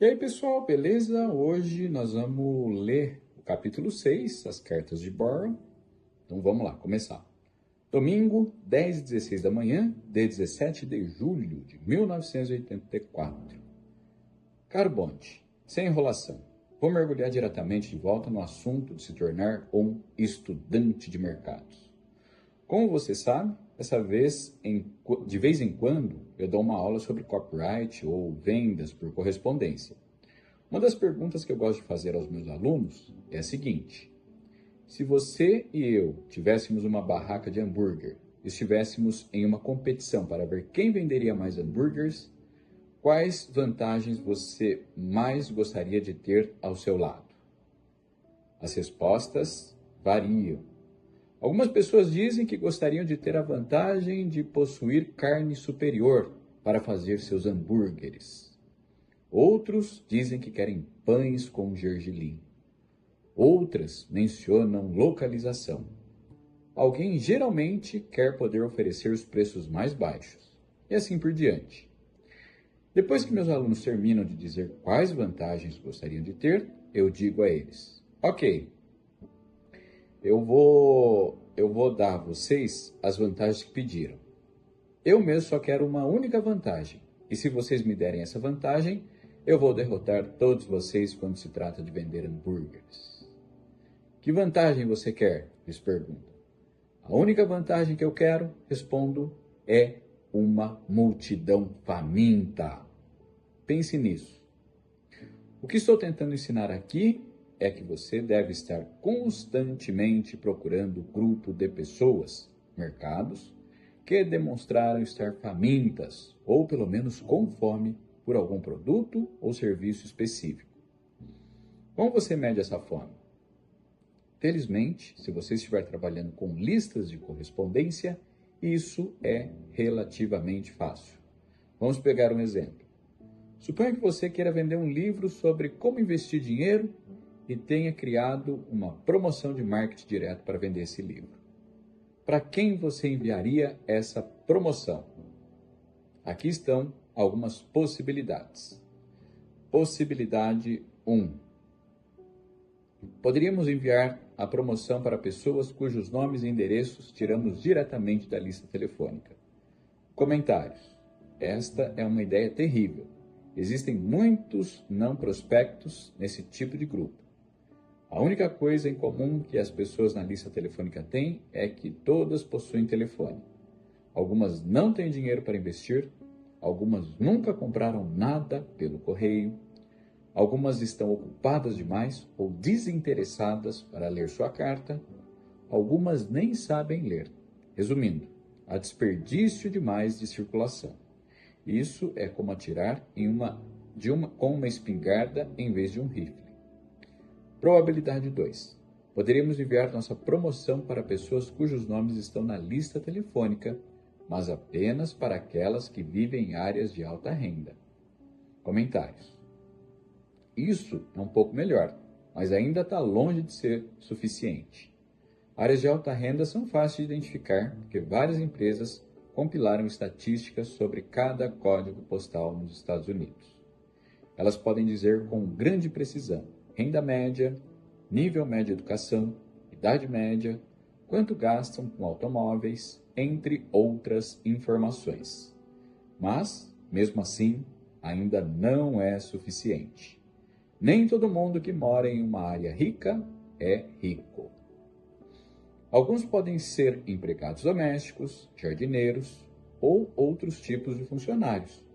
E aí, pessoal, beleza? Hoje nós vamos ler o capítulo 6, as cartas de Boron. Então vamos lá, começar. Domingo, 10h16 da manhã, de 17 de julho de 1984. Caro Bonte, sem enrolação, vou mergulhar diretamente de volta no assunto de se tornar um estudante de mercados. Como você sabe, de vez em quando, eu dou uma aula sobre copyright ou vendas por correspondência. Uma das perguntas que eu gosto de fazer aos meus alunos é a seguinte: se você e eu tivéssemos uma barraca de hambúrguer, estivéssemos em uma competição para ver quem venderia mais hambúrgueres, quais vantagens você mais gostaria de ter ao seu lado? As respostas variam. Algumas pessoas dizem que gostariam de ter a vantagem de possuir carne superior para fazer seus hambúrgueres. Outros dizem que querem pães com gergelim. Outras mencionam localização. Alguém geralmente quer poder oferecer os preços mais baixos. E assim por diante. Depois que meus alunos terminam de dizer quais vantagens gostariam de ter, eu digo a eles: ok, eu vou dar a vocês as vantagens que pediram. Eu mesmo só quero uma única vantagem. E se vocês me derem essa vantagem, eu vou derrotar todos vocês quando se trata de vender hambúrgueres. Que vantagem você quer? Lhes pergunto. A única vantagem que eu quero, respondo, é uma multidão faminta. Pense nisso. O que estou tentando ensinar aqui é que você deve estar constantemente procurando grupo de pessoas, mercados, que demonstraram estar famintas ou pelo menos com fome por algum produto ou serviço específico. Como você mede essa fome? Felizmente, se você estiver trabalhando com listas de correspondência, isso é relativamente fácil. Vamos pegar um exemplo. Suponha que você queira vender um livro sobre como investir dinheiro e tenha criado uma promoção de marketing direto para vender esse livro. Para quem você enviaria essa promoção? Aqui estão algumas possibilidades. Possibilidade 1. Poderíamos enviar a promoção para pessoas cujos nomes e endereços tiramos diretamente da lista telefônica. Comentários. Esta é uma ideia terrível. Existem muitos não prospectos nesse tipo de grupo. A única coisa em comum que as pessoas na lista telefônica têm é que todas possuem telefone. Algumas não têm dinheiro para investir, algumas nunca compraram nada pelo correio, algumas estão ocupadas demais ou desinteressadas para ler sua carta, algumas nem sabem ler. Resumindo, há desperdício demais de circulação. Isso é como atirar com uma espingarda em vez de um rifle. Probabilidade 2. Poderíamos enviar nossa promoção para pessoas cujos nomes estão na lista telefônica, mas apenas para aquelas que vivem em áreas de alta renda. Comentários. Isso é um pouco melhor, mas ainda está longe de ser suficiente. Áreas de alta renda são fáceis de identificar, porque várias empresas compilaram estatísticas sobre cada código postal nos Estados Unidos. Elas podem dizer com grande precisão renda média, nível médio de educação, idade média, quanto gastam com automóveis, entre outras informações. Mas, mesmo assim, ainda não é suficiente. Nem todo mundo que mora em uma área rica é rico. Alguns podem ser empregados domésticos, jardineiros ou outros tipos de funcionários.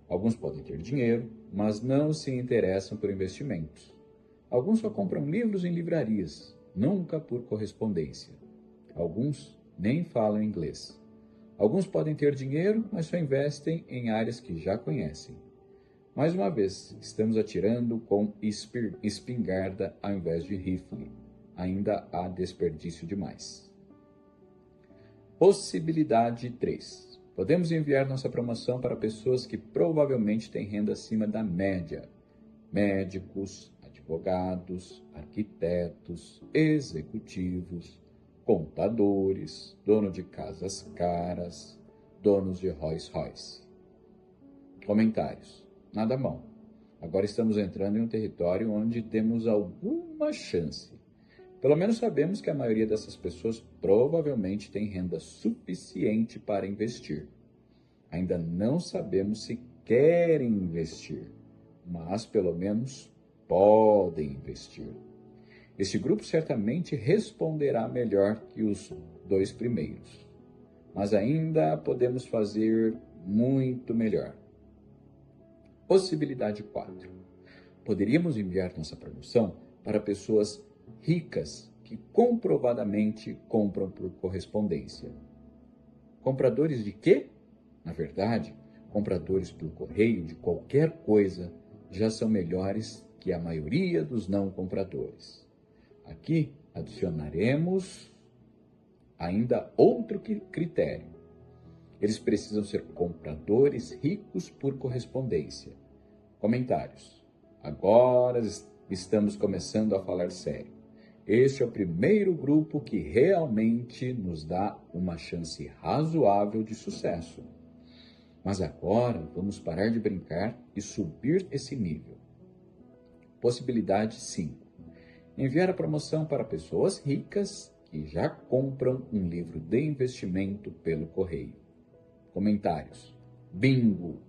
Alguns podem ter dinheiro, mas não se interessam por investimentos. Alguns só compram livros em livrarias, nunca por correspondência. Alguns nem falam inglês. Alguns podem ter dinheiro, mas só investem em áreas que já conhecem. Mais uma vez, estamos atirando com espingarda ao invés de rifle. Ainda há desperdício demais. Possibilidade 3. Podemos enviar nossa promoção para pessoas que provavelmente têm renda acima da média. Médicos, advogados, arquitetos, executivos, contadores, dono de casas caras, donos de Rolls Royce. Comentários. Nada mal. Agora estamos entrando em um território onde temos alguma chance. Pelo menos sabemos que a maioria dessas pessoas provavelmente tem renda suficiente para investir. Ainda não sabemos se querem investir, mas pelo menos podem investir. Este grupo certamente responderá melhor que os dois primeiros, mas ainda podemos fazer muito melhor. Possibilidade 4. Poderíamos enviar nossa promoção para pessoas ricas que comprovadamente compram por correspondência. Compradores de quê? Na verdade, compradores por correio de qualquer coisa já são melhores que a maioria dos não compradores. Aqui adicionaremos ainda outro critério. Eles precisam ser compradores ricos por correspondência. Comentários. Agora estamos começando a falar sério. Este é o primeiro grupo que realmente nos dá uma chance razoável de sucesso. Mas agora vamos parar de brincar e subir esse nível. Possibilidade 5. Enviar a promoção para pessoas ricas que já compram um livro de investimento pelo correio. Comentários. Bingo!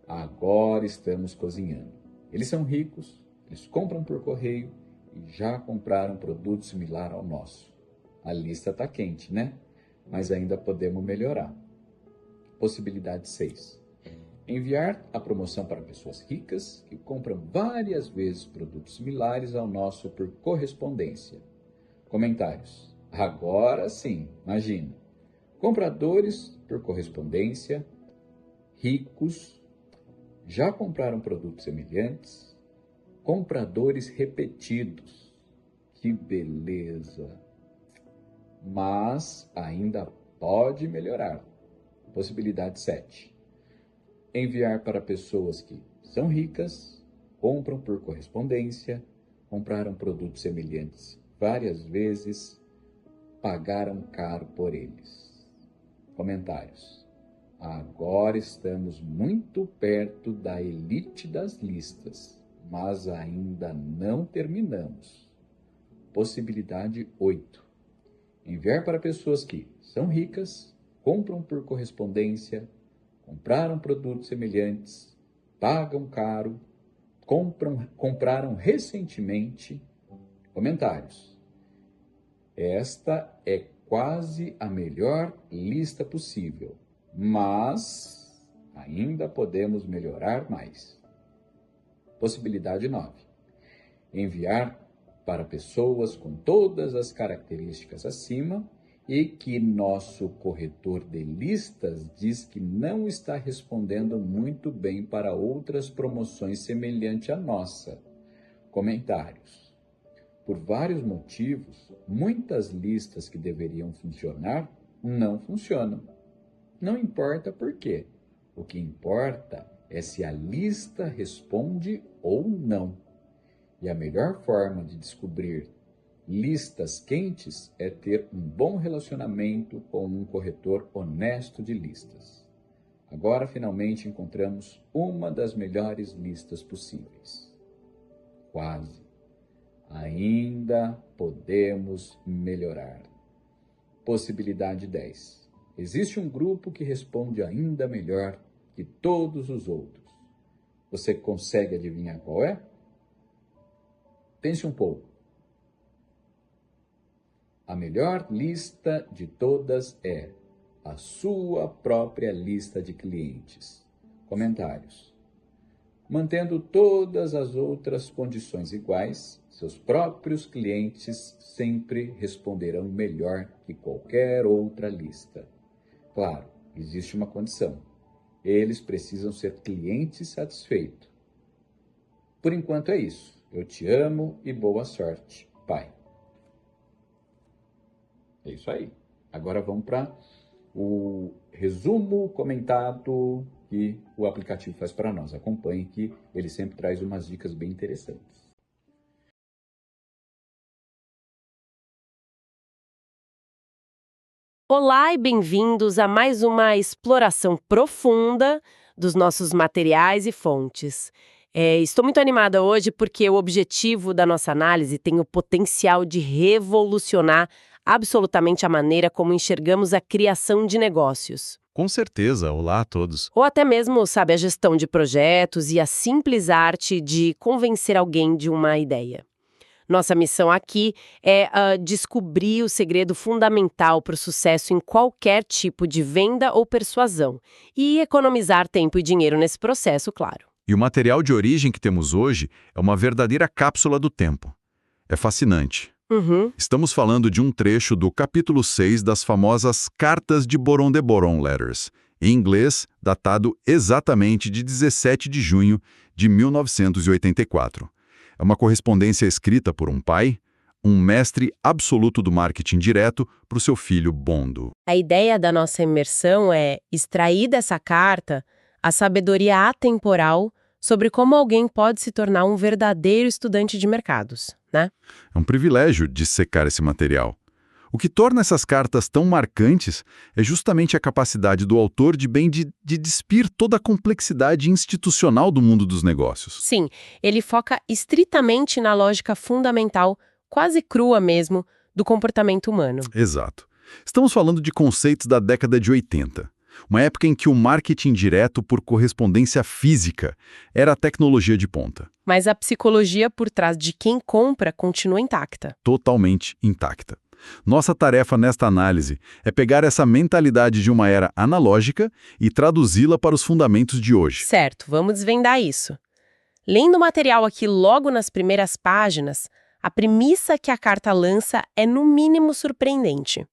Agora estamos cozinhando. Eles são ricos, eles compram por correio e já compraram produto similar ao nosso. A lista está quente, né? Mas ainda podemos melhorar. Possibilidade 6. Enviar a promoção para pessoas ricas que compram várias vezes produtos similares ao nosso por correspondência. Comentários. Agora sim, imagina. Compradores por correspondência, ricos, já compraram produtos semelhantes, compradores repetidos. Que beleza! Mas ainda pode melhorar. Possibilidade 7. Enviar para pessoas que são ricas, compram por correspondência, compraram produtos semelhantes várias vezes, pagaram caro por eles. Comentários. Agora estamos muito perto da elite das listas, mas ainda não terminamos. Possibilidade 8. Enviar para pessoas que são ricas, compram por correspondência, compraram produtos semelhantes, pagam caro, compraram recentemente. Comentários. Esta é quase a melhor lista possível, mas ainda podemos melhorar mais. Possibilidade 9. Enviar para pessoas com todas as características acima e que nosso corretor de listas diz que não está respondendo muito bem para outras promoções semelhantes à nossa. Comentários. Por vários motivos, muitas listas que deveriam funcionar não funcionam. Não importa por quê. O que importa é se a lista responde ou não. E a melhor forma de descobrir listas quentes é ter um bom relacionamento com um corretor honesto de listas. Agora, finalmente, encontramos uma das melhores listas possíveis. Quase. Ainda podemos melhorar. Possibilidade 10. Existe um grupo que responde ainda melhor que todos os outros. Você consegue adivinhar qual é? Pense um pouco. A melhor lista de todas é a sua própria lista de clientes. Comentários. Mantendo todas as outras condições iguais, seus próprios clientes sempre responderão melhor que qualquer outra lista. Claro, existe uma condição. Eles precisam ser clientes satisfeitos. Por enquanto é isso. Eu te amo e boa sorte, pai. É isso aí. Agora vamos para o resumo comentado que o aplicativo faz para nós. Acompanhe que ele sempre traz umas dicas bem interessantes. Olá e bem-vindos a mais uma exploração profunda dos nossos materiais e fontes. Estou muito animada hoje porque o objetivo da nossa análise tem o potencial de revolucionar absolutamente a maneira como enxergamos a criação de negócios. Com certeza, olá a todos. Ou até mesmo, sabe, a gestão de projetos e a simples arte de convencer alguém de uma ideia. Nossa missão aqui é descobrir o segredo fundamental para o sucesso em qualquer tipo de venda ou persuasão e economizar tempo e dinheiro nesse processo, claro. E o material de origem que temos hoje é uma verdadeira cápsula do tempo. É fascinante. Uhum. Estamos falando de um trecho do capítulo 6 das famosas Cartas de Boron de Boron Letters, em inglês, datado exatamente de 17 de junho de 1984. É uma correspondência escrita por um pai, um mestre absoluto do marketing direto, para o seu filho Bondo. A ideia da nossa imersão é extrair dessa carta a sabedoria atemporal sobre como alguém pode se tornar um verdadeiro estudante de mercados, né? É um privilégio dissecar esse material. O que torna essas cartas tão marcantes é justamente a capacidade do autor de despir toda a complexidade institucional do mundo dos negócios. Sim, ele foca estritamente na lógica fundamental, quase crua mesmo, do comportamento humano. Exato. Estamos falando de conceitos da década de 80. Uma época em que o marketing direto por correspondência física era a tecnologia de ponta. Mas a psicologia por trás de quem compra continua intacta. Totalmente intacta. Nossa tarefa nesta análise é pegar essa mentalidade de uma era analógica e traduzi-la para os fundamentos de hoje. Certo, vamos desvendar isso. Lendo o material aqui logo nas primeiras páginas, a premissa que a carta lança é no mínimo surpreendente.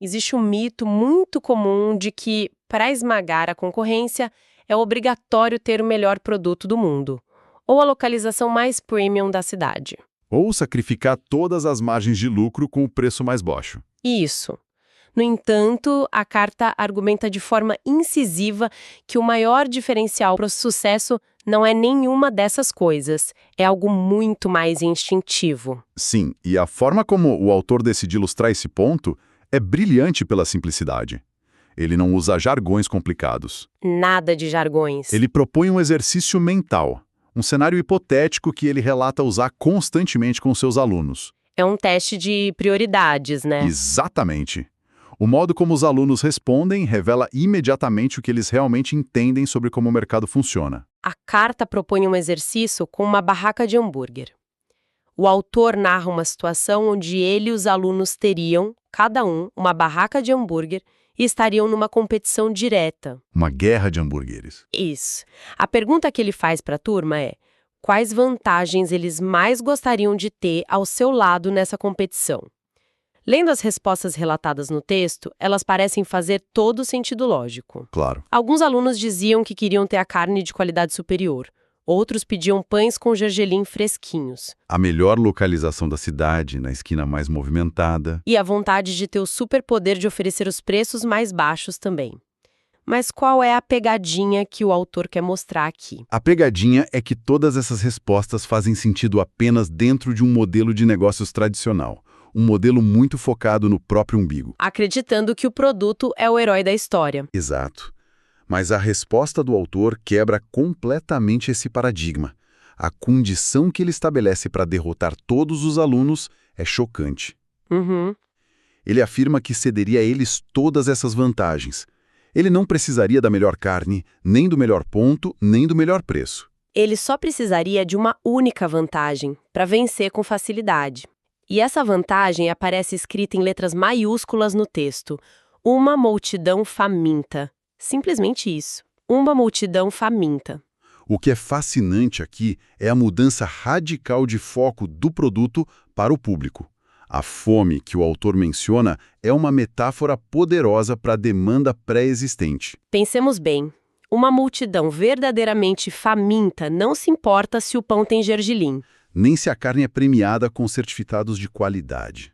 Existe um mito muito comum de que, para esmagar a concorrência, é obrigatório ter o melhor produto do mundo, ou a localização mais premium da cidade. Ou sacrificar todas as margens de lucro com o preço mais baixo. Isso. No entanto, a carta argumenta de forma incisiva que o maior diferencial para o sucesso não é nenhuma dessas coisas, é algo muito mais instintivo. Sim, e a forma como o autor decide ilustrar esse ponto é brilhante pela simplicidade. Ele não usa jargões complicados. Nada de jargões. Ele propõe um exercício mental, um cenário hipotético que ele relata usar constantemente com seus alunos. É um teste de prioridades, né? Exatamente. O modo como os alunos respondem revela imediatamente o que eles realmente entendem sobre como o mercado funciona. A carta propõe um exercício com uma barraca de hambúrguer. O autor narra uma situação onde ele e os alunos teriam, cada um, uma barraca de hambúrguer e estariam numa competição direta. Uma guerra de hambúrgueres. Isso. A pergunta que ele faz para a turma é: quais vantagens eles mais gostariam de ter ao seu lado nessa competição? Lendo as respostas relatadas no texto, elas parecem fazer todo o sentido lógico. Claro. Alguns alunos diziam que queriam ter a carne de qualidade superior. Outros pediam pães com gergelim fresquinhos. A melhor localização da cidade, na esquina mais movimentada. E a vontade de ter o superpoder de oferecer os preços mais baixos também. Mas qual é a pegadinha que o autor quer mostrar aqui? A pegadinha é que todas essas respostas fazem sentido apenas dentro de um modelo de negócios tradicional. Um modelo muito focado no próprio umbigo. Acreditando que o produto é o herói da história. Exato. Mas a resposta do autor quebra completamente esse paradigma. A condição que ele estabelece para derrotar todos os alunos é chocante. Ele afirma que cederia a eles todas essas vantagens. Ele não precisaria da melhor carne, nem do melhor ponto, nem do melhor preço. Ele só precisaria de uma única vantagem para vencer com facilidade. E essa vantagem aparece escrita em letras maiúsculas no texto. Uma multidão faminta. Simplesmente isso. Uma multidão faminta. O que é fascinante aqui é a mudança radical de foco do produto para o público. A fome que o autor menciona é uma metáfora poderosa para a demanda pré-existente. Pensemos bem. Uma multidão verdadeiramente faminta não se importa se o pão tem gergelim. Nem se a carne é premiada com certificados de qualidade.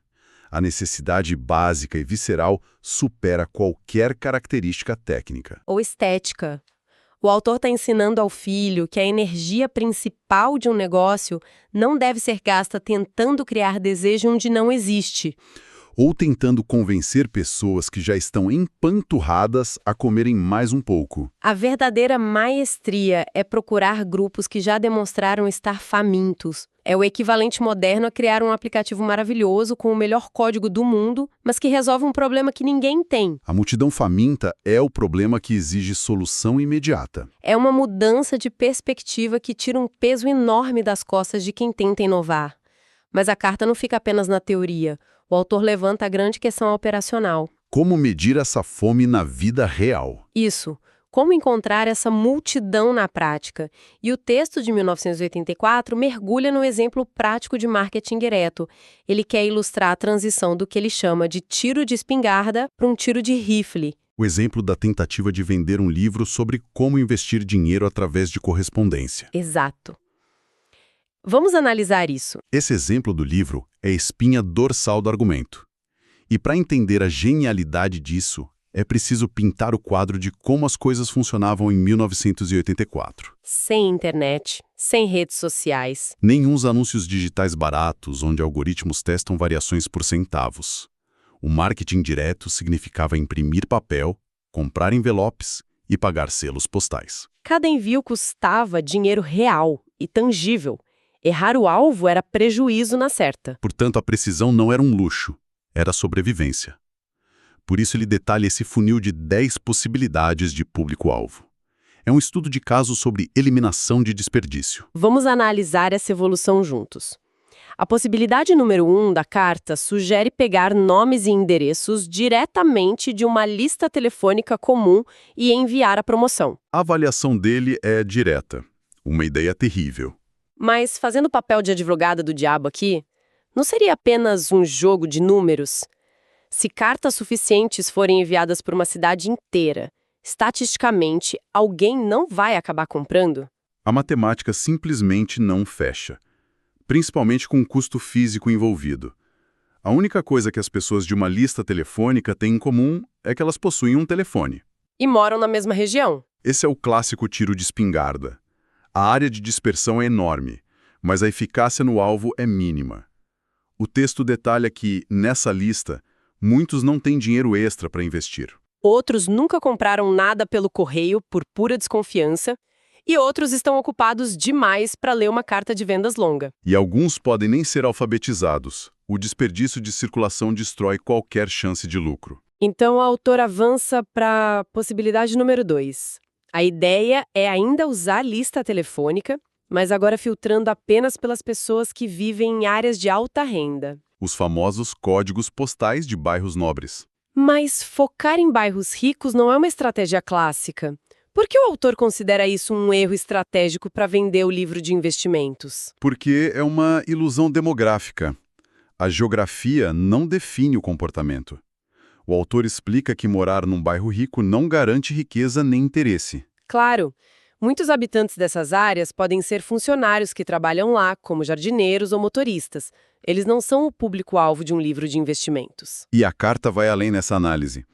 A necessidade básica e visceral supera qualquer característica técnica. Ou estética. O autor está ensinando ao filho que a energia principal de um negócio não deve ser gasta tentando criar desejo onde não existe. ou tentando convencer pessoas que já estão empanturradas a comerem mais um pouco. A verdadeira maestria é procurar grupos que já demonstraram estar famintos. É o equivalente moderno a criar um aplicativo maravilhoso com o melhor código do mundo, mas que resolve um problema que ninguém tem. A multidão faminta é o problema que exige solução imediata. É uma mudança de perspectiva que tira um peso enorme das costas de quem tenta inovar. Mas a carta não fica apenas na teoria. O autor levanta a grande questão operacional. Como medir essa fome na vida real? Isso. Como encontrar essa multidão na prática? E o texto de 1984 mergulha no exemplo prático de marketing direto. Ele quer ilustrar a transição do que ele chama de tiro de espingarda para um tiro de rifle. O exemplo da tentativa de vender um livro sobre como investir dinheiro através de correspondência. Exato. Vamos analisar isso. Esse exemplo do livro é a espinha dorsal do argumento. E para entender a genialidade disso, é preciso pintar o quadro de como as coisas funcionavam em 1984. Sem internet, sem redes sociais. Nem uns anúncios digitais baratos, onde algoritmos testam variações por centavos. O marketing direto significava imprimir papel, comprar envelopes e pagar selos postais. Cada envio custava dinheiro real e tangível. Errar o alvo era prejuízo na certa. Portanto, a precisão não era um luxo, era sobrevivência. Por isso ele detalha esse funil de 10 possibilidades de público-alvo. É um estudo de caso sobre eliminação de desperdício. Vamos analisar essa evolução juntos. A possibilidade número 1 da carta sugere pegar nomes e endereços diretamente de uma lista telefônica comum e enviar a promoção. A avaliação dele é direta. Uma ideia terrível. Mas, fazendo o papel de advogada do diabo aqui, não seria apenas um jogo de números? Se cartas suficientes forem enviadas por uma cidade inteira, estatisticamente, alguém não vai acabar comprando? A matemática simplesmente não fecha, principalmente com o custo físico envolvido. A única coisa que as pessoas de uma lista telefônica têm em comum é que elas possuem um telefone. E moram na mesma região. Esse é o clássico tiro de espingarda. A área de dispersão é enorme, mas a eficácia no alvo é mínima. O texto detalha que, nessa lista, muitos não têm dinheiro extra para investir. Outros nunca compraram nada pelo correio por pura desconfiança, e outros estão ocupados demais para ler uma carta de vendas longa. E alguns podem nem ser alfabetizados. O desperdício de circulação destrói qualquer chance de lucro. Então, o autor avança para a possibilidade número 2. A ideia é ainda usar lista telefônica, mas agora filtrando apenas pelas pessoas que vivem em áreas de alta renda. Os famosos códigos postais de bairros nobres. Mas focar em bairros ricos não é uma estratégia clássica. Por que o autor considera isso um erro estratégico para vender o livro de investimentos? Porque é uma ilusão demográfica. A geografia não define o comportamento. O autor explica que morar num bairro rico não garante riqueza nem interesse. Claro, muitos habitantes dessas áreas podem ser funcionários que trabalham lá, como jardineiros ou motoristas. Eles não são o público-alvo de um livro de investimentos. E a carta vai além nessa análise.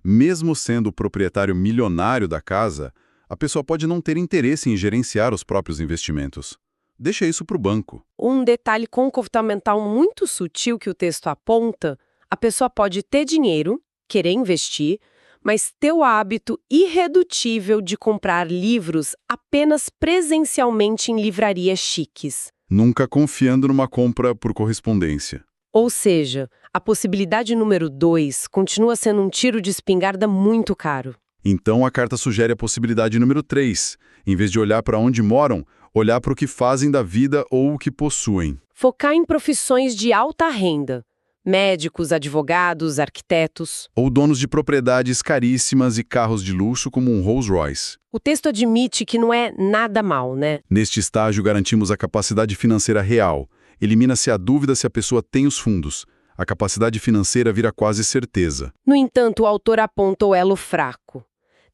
Mesmo sendo o proprietário milionário da casa, a pessoa pode não ter interesse em gerenciar os próprios investimentos. Deixa isso para o banco. Um detalhe comportamental muito sutil que o texto aponta: a pessoa pode ter dinheiro, querer investir, mas ter o hábito irredutível de comprar livros apenas presencialmente em livrarias chiques. Nunca confiando numa compra por correspondência. Ou seja, a possibilidade número 2 continua sendo um tiro de espingarda muito caro. Então a carta sugere a possibilidade número 3. Em vez de olhar para onde moram, olhar para o que fazem da vida ou o que possuem. Focar em profissões de alta renda. Médicos, advogados, arquitetos. Ou donos de propriedades caríssimas e carros de luxo como um Rolls-Royce. O texto admite que não é nada mal, né? Neste estágio, garantimos a capacidade financeira real. Elimina-se a dúvida se a pessoa tem os fundos. A capacidade financeira vira quase certeza. No entanto, o autor aponta o elo fraco.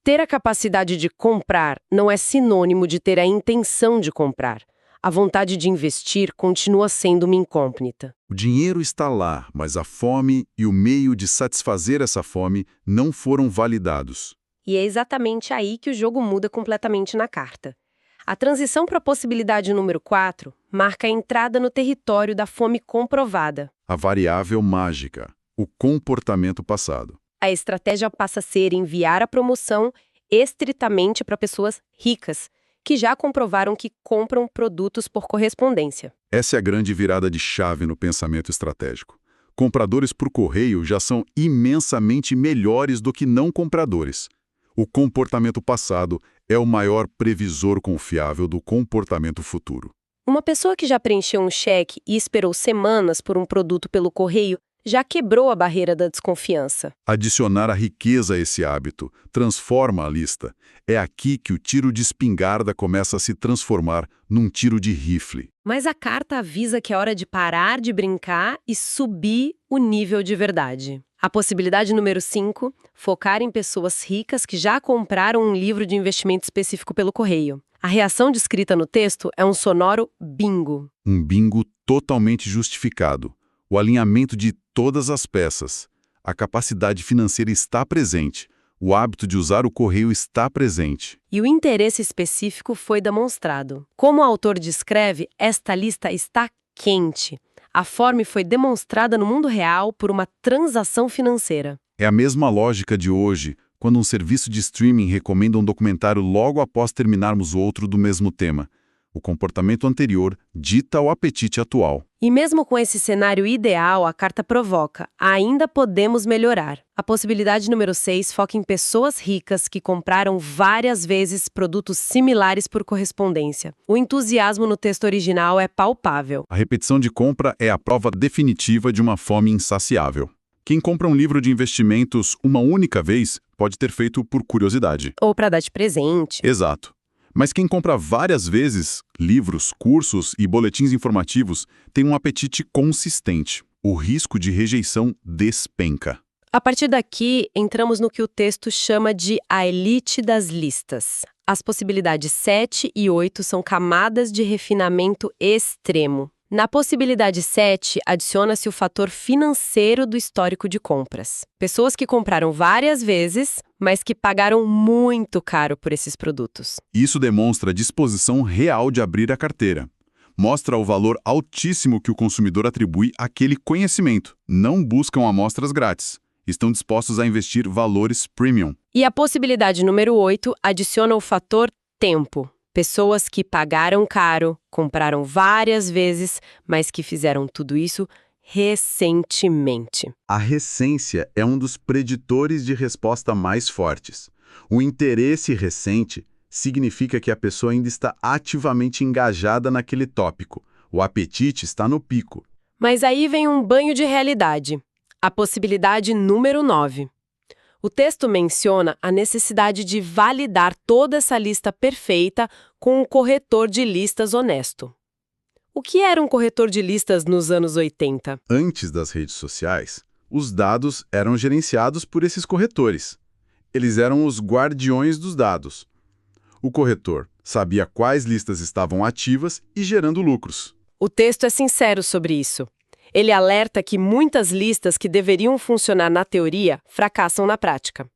Ter a capacidade de comprar não é sinônimo de ter a intenção de comprar. A vontade de investir continua sendo uma incógnita. O dinheiro está lá, mas a fome e o meio de satisfazer essa fome não foram validados. E é exatamente aí que o jogo muda completamente na carta. A transição para a possibilidade número 4 marca a entrada no território da fome comprovada. A variável mágica. O comportamento passado. A estratégia passa a ser enviar a promoção estritamente para pessoas ricas, que já comprovaram que compram produtos por correspondência. Essa é a grande virada de chave no pensamento estratégico. Compradores por correio já são imensamente melhores do que não compradores. O comportamento passado é o maior previsor confiável do comportamento futuro. Uma pessoa que já preencheu um cheque e esperou semanas por um produto pelo correio já quebrou a barreira da desconfiança. Adicionar a riqueza a esse hábito transforma a lista. É aqui que o tiro de espingarda começa a se transformar num tiro de rifle. Mas a carta avisa que é hora de parar de brincar e subir o nível de verdade. A possibilidade número 5, focar em pessoas ricas que já compraram um livro de investimento específico pelo correio. A reação descrita no texto é um sonoro bingo. Um bingo totalmente justificado. O alinhamento de todas as peças. A capacidade financeira está presente. O hábito de usar o correio está presente. E o interesse específico foi demonstrado. Como o autor descreve, esta lista está quente. A forma foi demonstrada no mundo real por uma transação financeira. É a mesma lógica de hoje, quando um serviço de streaming recomenda um documentário logo após terminarmos outro do mesmo tema. O comportamento anterior dita o apetite atual. E mesmo com esse cenário ideal, a carta provoca: ainda podemos melhorar. A possibilidade número 6 foca em pessoas ricas que compraram várias vezes produtos similares por correspondência. O entusiasmo no texto original é palpável. A repetição de compra é a prova definitiva de uma fome insaciável. Quem compra um livro de investimentos uma única vez pode ter feito por curiosidade. Ou para dar de presente. Exato. Mas quem compra várias vezes, livros, cursos e boletins informativos, tem um apetite consistente. O risco de rejeição despenca. A partir daqui, entramos no que o texto chama de a elite das listas. As possibilidades 7 e 8 são camadas de refinamento extremo. Na possibilidade 7, adiciona-se o fator financeiro do histórico de compras. Pessoas que compraram várias vezes, mas que pagaram muito caro por esses produtos. Isso demonstra a disposição real de abrir a carteira. Mostra o valor altíssimo que o consumidor atribui àquele conhecimento. Não buscam amostras grátis. Estão dispostos a investir valores premium. E a possibilidade número 8 adiciona o fator tempo. Pessoas que pagaram caro, compraram várias vezes, mas que fizeram tudo isso recentemente. A recência é um dos preditores de resposta mais fortes. O interesse recente significa que a pessoa ainda está ativamente engajada naquele tópico. O apetite está no pico. Mas aí vem um banho de realidade. A possibilidade número 9. O texto menciona a necessidade de validar toda essa lista perfeita com um corretor de listas honesto. O que era um corretor de listas nos anos 80? Antes das redes sociais, os dados eram gerenciados por esses corretores. Eles eram os guardiões dos dados. O corretor sabia quais listas estavam ativas e gerando lucros. O texto é sincero sobre isso. Ele alerta que muitas listas que deveriam funcionar na teoria fracassam na prática.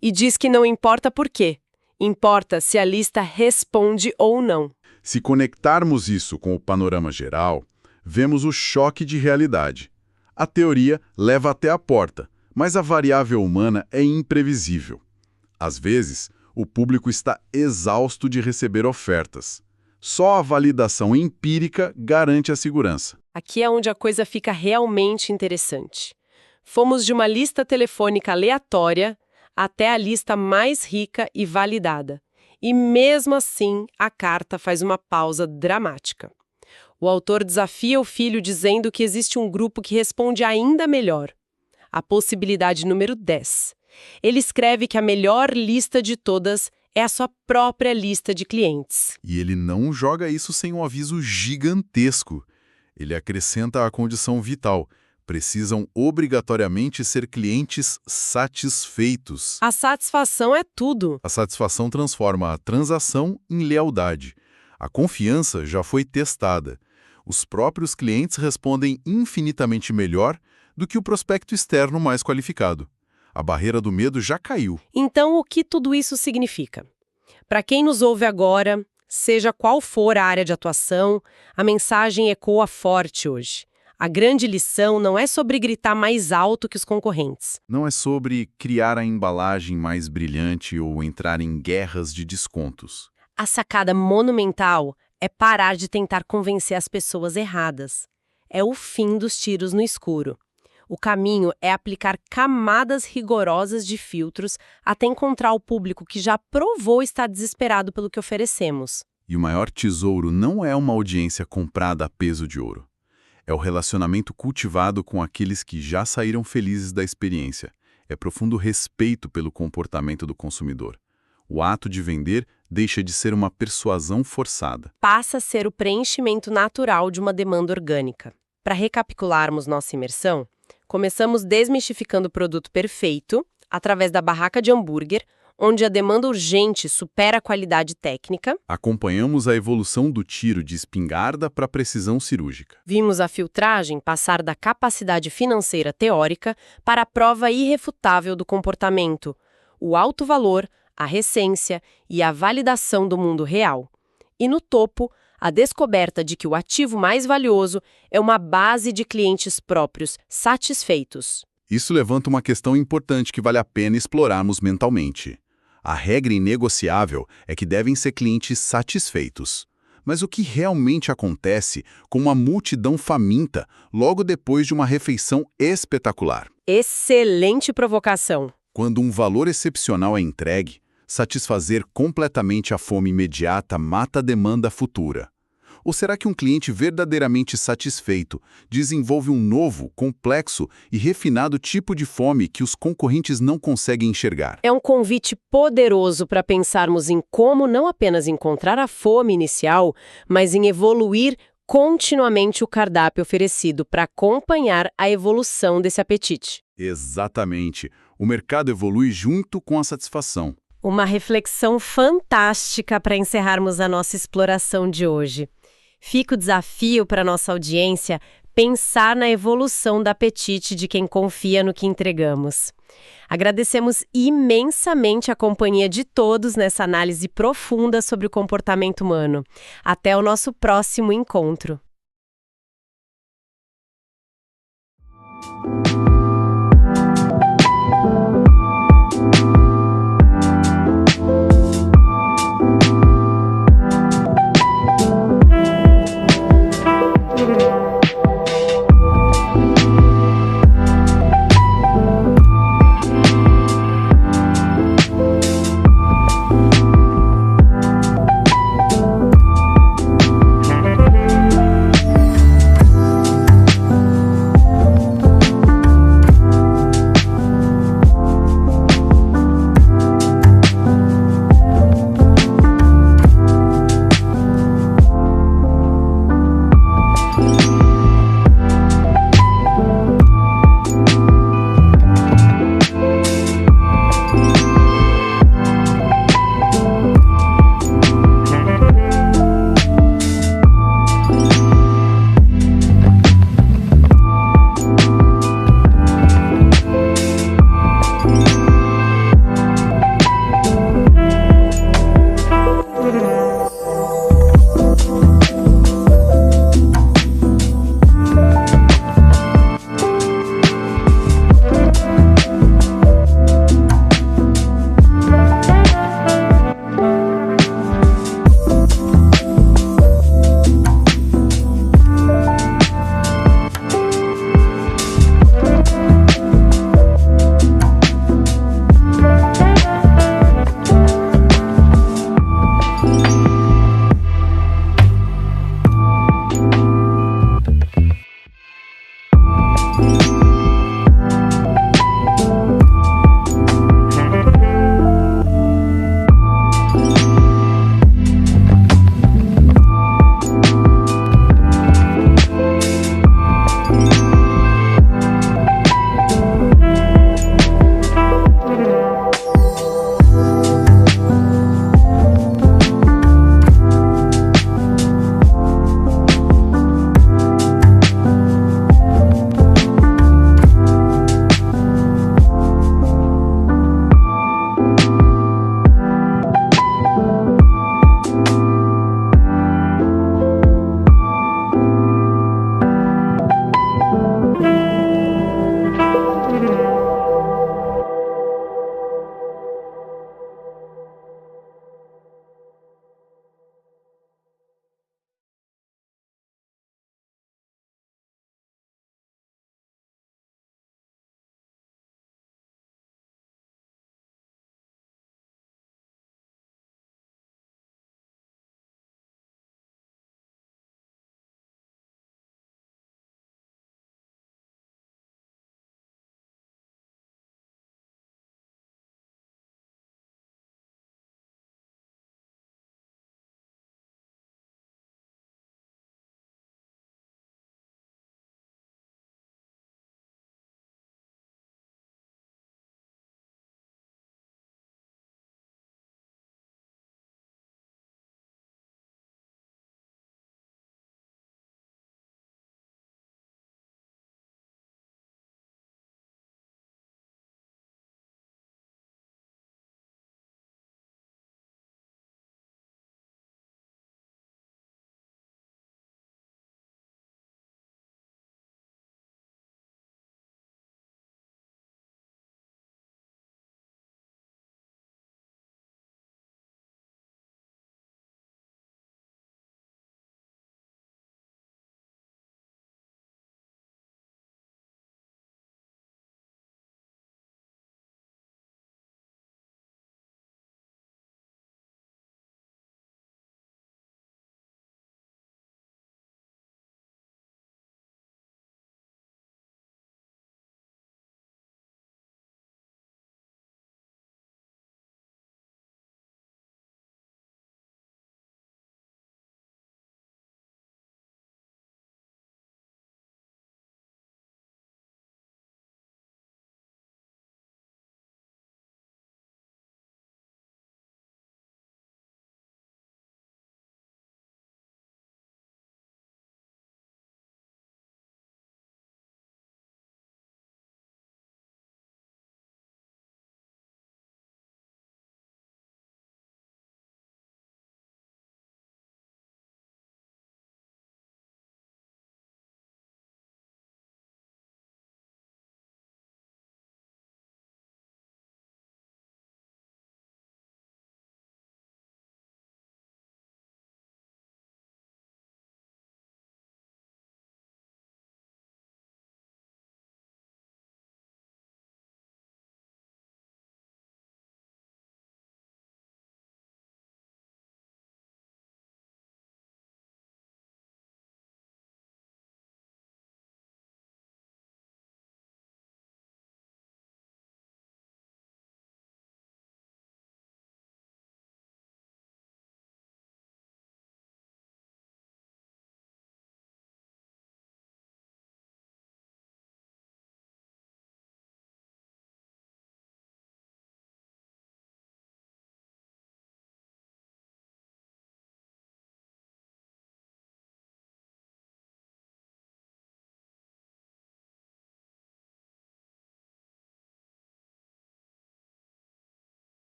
E diz que não importa por quê, importa se a lista responde ou não. Se conectarmos isso com o panorama geral, vemos o choque de realidade. A teoria leva até a porta, mas a variável humana é imprevisível. Às vezes, o público está exausto de receber ofertas. Só a validação empírica garante a segurança. Aqui é onde a coisa fica realmente interessante. Fomos de uma lista telefônica aleatória até a lista mais rica e validada. E mesmo assim, a carta faz uma pausa dramática. O autor desafia o filho dizendo que existe um grupo que responde ainda melhor. A possibilidade número 10. Ele escreve que a melhor lista de todas é a sua própria lista de clientes. E ele não joga isso sem um aviso gigantesco. Ele acrescenta a condição vital. Precisam obrigatoriamente ser clientes satisfeitos. A satisfação é tudo. A satisfação transforma a transação em lealdade. A confiança já foi testada. Os próprios clientes respondem infinitamente melhor do que o prospecto externo mais qualificado. A barreira do medo já caiu. Então, o que tudo isso significa? Para quem nos ouve agora, seja qual for a área de atuação, a mensagem ecoa forte hoje. A grande lição não é sobre gritar mais alto que os concorrentes. Não é sobre criar a embalagem mais brilhante ou entrar em guerras de descontos. A sacada monumental é parar de tentar convencer as pessoas erradas. É o fim dos tiros no escuro. O caminho é aplicar camadas rigorosas de filtros até encontrar o público que já provou estar desesperado pelo que oferecemos. E o maior tesouro não é uma audiência comprada a peso de ouro. É o relacionamento cultivado com aqueles que já saíram felizes da experiência. É profundo respeito pelo comportamento do consumidor. O ato de vender deixa de ser uma persuasão forçada. Passa a ser o preenchimento natural de uma demanda orgânica. Para recapitularmos nossa imersão, começamos desmistificando o produto perfeito, através da barraca de hambúrguer, onde a demanda urgente supera a qualidade técnica. Acompanhamos a evolução do tiro de espingarda para a precisão cirúrgica. Vimos a filtragem passar da capacidade financeira teórica para a prova irrefutável do comportamento, o alto valor, a recência e a validação do mundo real. E no topo, a descoberta de que o ativo mais valioso é uma base de clientes próprios satisfeitos. Isso levanta uma questão importante que vale a pena explorarmos mentalmente. A regra inegociável é que devem ser clientes satisfeitos. Mas o que realmente acontece com uma multidão faminta logo depois de uma refeição espetacular? Excelente provocação! Quando um valor excepcional é entregue, satisfazer completamente a fome imediata mata a demanda futura. Ou será que um cliente verdadeiramente satisfeito desenvolve um novo, complexo e refinado tipo de fome que os concorrentes não conseguem enxergar? É um convite poderoso para pensarmos em como não apenas encontrar a fome inicial, mas em evoluir continuamente o cardápio oferecido para acompanhar a evolução desse apetite. Exatamente. O mercado evolui junto com a satisfação. Uma reflexão fantástica para encerrarmos a nossa exploração de hoje. Fica o desafio para nossa audiência pensar na evolução do apetite de quem confia no que entregamos. Agradecemos imensamente a companhia de todos nessa análise profunda sobre o comportamento humano. Até o nosso próximo encontro.